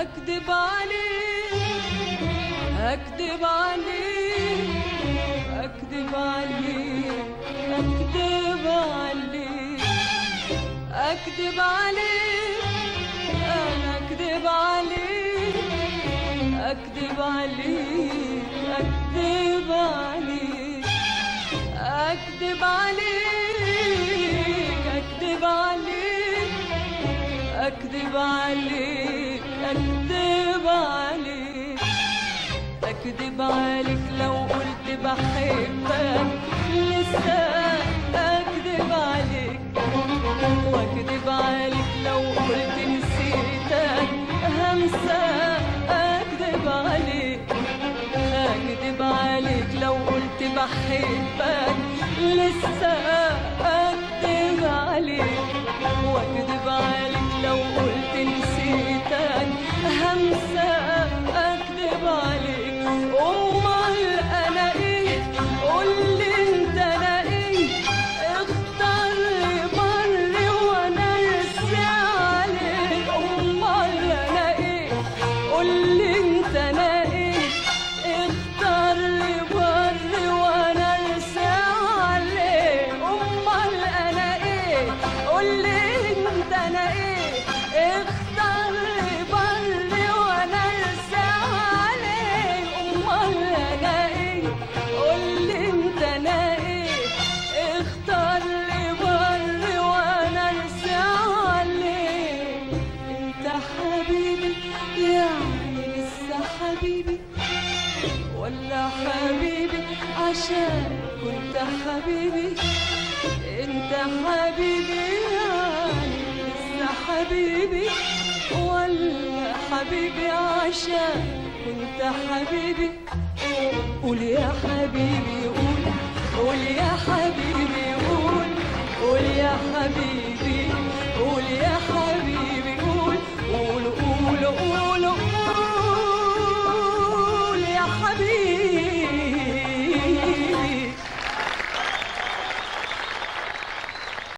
اكدب عليك اكدب عليك اكدب عليك اكدب عليك اكدب عليك انا اكدب عليك اكدب عليك اكدب عليك اكدب عليك اكدب عليك اكدب عليك اكدب عليك اكدب عليك لو قلت بحبك لسه اكدب عليك واكدب عليك لو قلت نسيتك همسة اكدب عليك اكدب عليك لو قلت بحبك لسه اكدب عليك واكدب عليك لو قلت نسيتك همسة اكدب عليك امال انا ايه قولي انت انا ايه اختار بر وانا ارسي عليك امال انا ايه قولي انت انا ايه اختار بر وانا ارسي عليك امال انا ايه قولي انت انا ايه اختار بر وانا ارسي عليك امال انا ايه قولي انت انا ايه اختار بر وانا ارسي عليك انت حبيبي يعني لسه حبيبي ولا حبيبي عشان كنت حبيبي انت حبيبي يعني لسه حبيبي ولا حبيبي عشان كنت حبيبي قول يا حبيبي قول قول يا حبيبي قول قول يا حبيبي